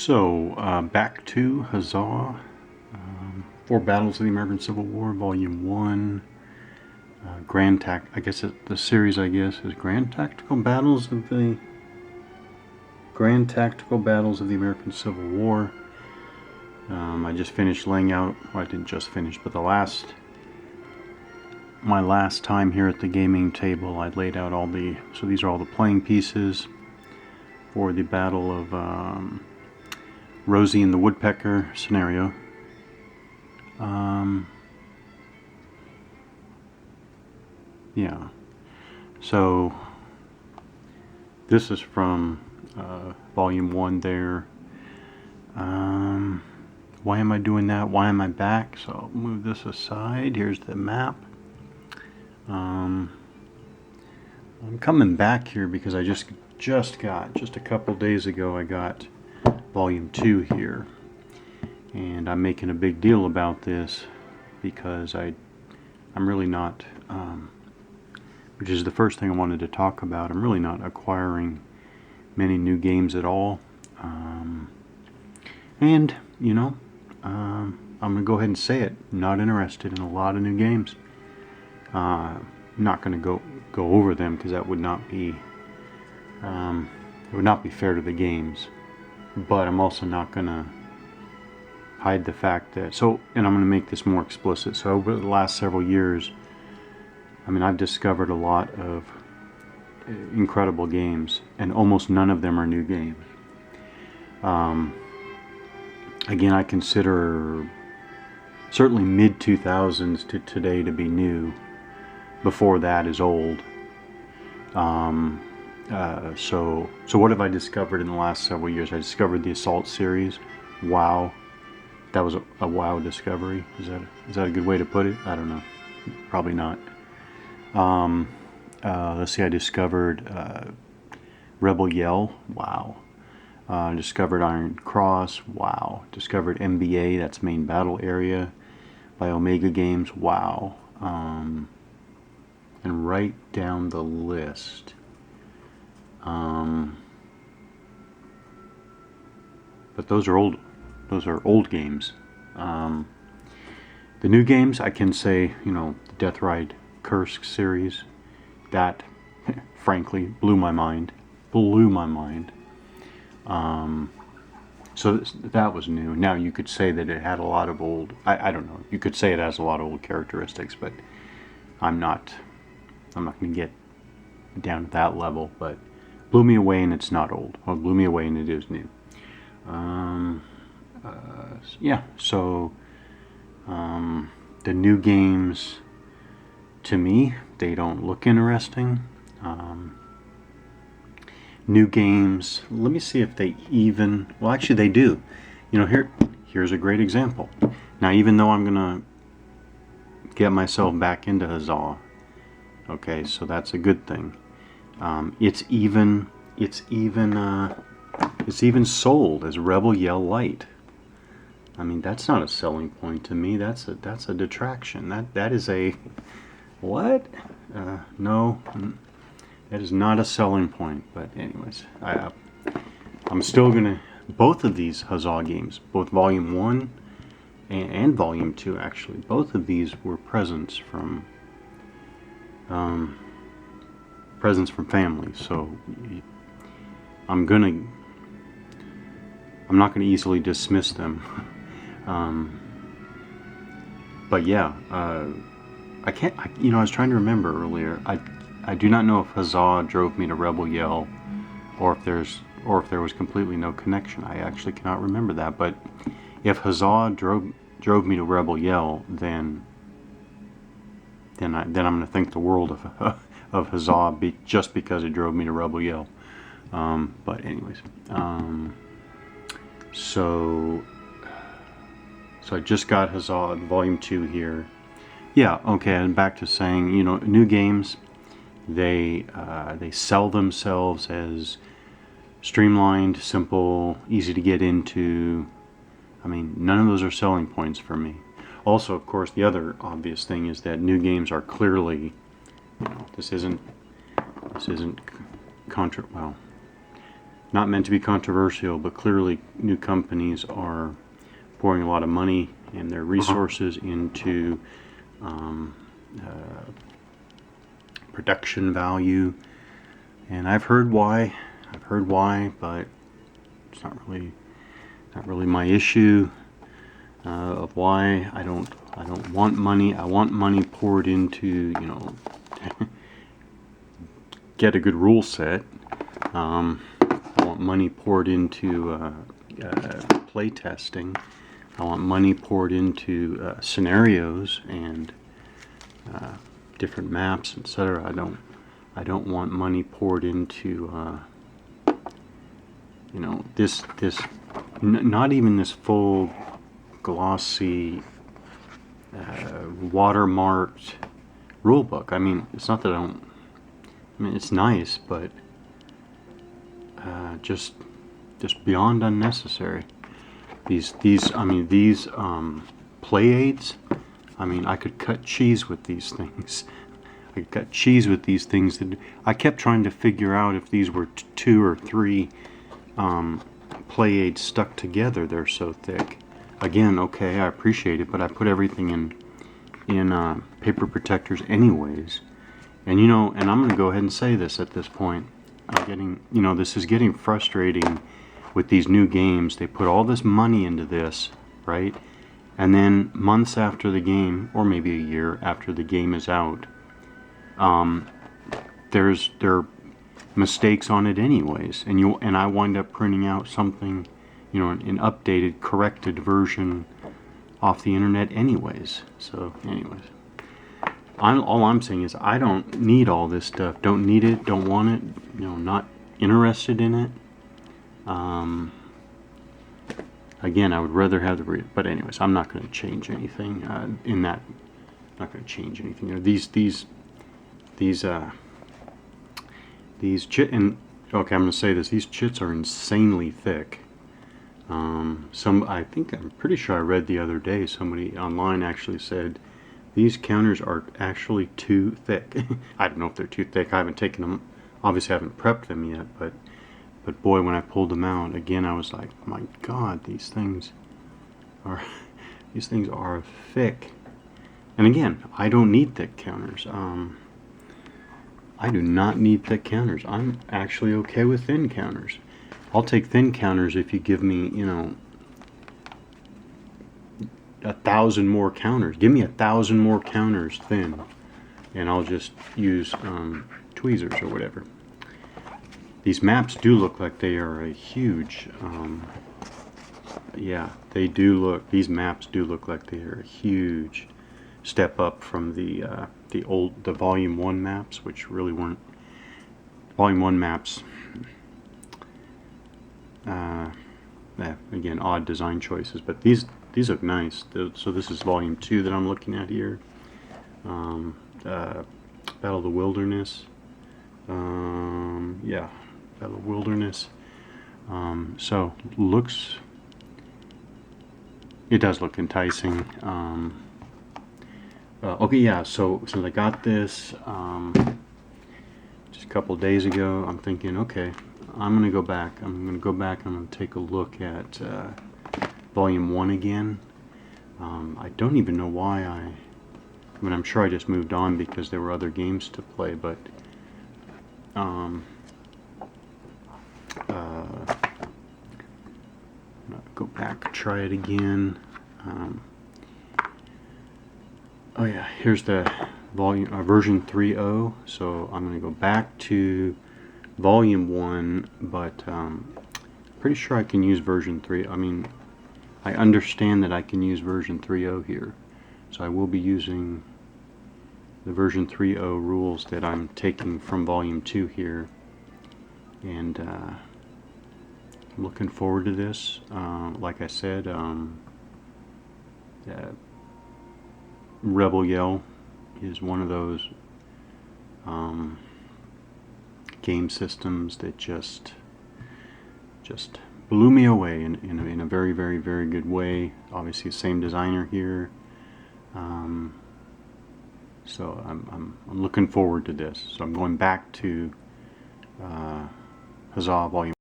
So, back to Huzzah, Four Battles of the American Civil War, Volume 1, the series, is Grand Tactical Battles of the American Civil War. I just finished laying out, well, I didn't just finish, but my last time here at the gaming table, I laid out so these are all the playing pieces for the Battle of Rosie and the Woodpecker scenario. Yeah, so this is from Volume 1 there. Why am I doing that? Why am I back? So I'll move this aside. Here's the map. I'm coming back here because I just a couple days ago, I got Volume 2 here, and I'm making a big deal about this because I'm really not, which is the first thing I wanted to talk about, I'm really not acquiring many new games at all, and I'm gonna go ahead and say it, not interested in a lot of new games. Not gonna go over them because that would not be fair to the games. But I'm also not gonna hide the fact that and I'm gonna make this more explicit. So over the last several years, I've discovered a lot of incredible games, and almost none of them are new games. Again, I consider certainly mid-2000s to today to be new. Before that is old. So what have I discovered in the last several years? I discovered the Assault series. Wow. That was a wow discovery. Is that a good way to put it? I don't know. Probably not. Let's see, I discovered Rebel Yell. Wow. Discovered Iron Cross. Wow. Discovered MBA, that's Main Battle Area, by Omega Games. Wow. And right down the list. But those are old games. The new games, I can say, the Death Ride Kursk series, that frankly blew my mind. So that was new. Now you could say that it had a lot of old, I don't know, you could say it has a lot of old characteristics, but I'm not going to get down to that level. But blew me away, and it's not old. Well, blew me away, and it is new. So the new games, to me, they don't look interesting. New games, let me see if they even, well, actually they do. Here's a great example. Now, even though I'm gonna get myself back into Huzzah, okay, so that's a good thing. It's even sold as Rebel Yell Light. That's not a selling point to me. That's a detraction. That is a what? No, that is not a selling point. But anyways, I'm still gonna, both of these Huzzah games, both Volume 1 and Volume 2, actually, both of these were presents from family. So I'm not gonna easily dismiss them. But yeah, I was trying to remember earlier. I do not know if Huzzah drove me to Rebel Yell, or if there was completely no connection. I actually cannot remember that. But if Huzzah drove me to Rebel Yell, then I'm going to think the world of Huzzah just because it drove me to Rebel Yell. But anyways, so I just got Huzzah Volume 2 here. Yeah, okay, and back to saying, new games, they sell themselves as streamlined, simple, easy to get into. None of those are selling points for me. Also, of course, the other obvious thing is that new games are clearly, this isn't well, not meant to be controversial, but clearly new companies are pouring a lot of money and their resources into production value, and I've heard why, but it's not really my issue of why. I don't want money. I want money poured into, get a good rule set. I want money poured into play testing. I want money poured into scenarios and different maps, etc. I don't want money poured into not even this full glossy watermarked rule book. I mean, it's not that it's nice, but just beyond unnecessary. These play aids. I mean, I could cut cheese with these things. I could cut cheese with these things. I kept trying to figure out if these were 2 or 3 play aids stuck together. They're so thick. Again, okay, I appreciate it, but I put everything in paper protectors anyways. And and I'm going to go ahead and say this at this point. This is getting frustrating with these new games. They put all this money into this, right? And then months after the game, or maybe a year after the game is out, there are mistakes on it anyways, and I wind up printing out something, an updated, corrected version off the internet anyways. So anyways, all I'm saying is I don't need all this stuff. Don't need it. Don't want it. Not interested in it. Again, I would rather have but anyways, I'm not going to change anything in that. I'm not going to change anything. These chits, and okay, I'm going to say this. These chits are insanely thick. I'm pretty sure I read the other day, somebody online actually said these counters are actually too thick. I don't know if they're too thick. I haven't taken them. Obviously, I haven't prepped them yet, but boy, when I pulled them out again, I was like, my God, these things are thick. And again, I don't need thick counters. I do not need thick counters. I'm actually okay with thin counters. I'll take thin counters if you give me, 1,000 more counters. Give me 1,000 more counters thin, and I'll just use tweezers or whatever. These maps do look like they are a huge, these maps do look like they are a huge step up from the Volume 1 maps, which really weren't. Volume 1 maps, again, odd design choices, but these look nice. So this is Volume 2 that I'm looking at here. Battle of the Wilderness. Battle of Wilderness. So it does look enticing. Okay, yeah, so since I got this just a couple days ago, I'm thinking, okay, I'm going to go back. I'm going to take a look at Volume 1 again. I don't even know why I'm sure I just moved on because there were other games to play, but go back, try it again. Oh yeah, here's the version 3.0. So I'm going to go back to Volume 1, but pretty sure I can use version 3. I mean, I understand that I can use version 3.0 here, so I will be using the version 3.0 rules that I'm taking from Volume 2 here, and I'm looking forward to this. Like I said, Rebel Yell is one of those game systems that just blew me away in a very, very, very good way. Obviously, same designer here. So I'm looking forward to this. So I'm going back to Huzzah Volume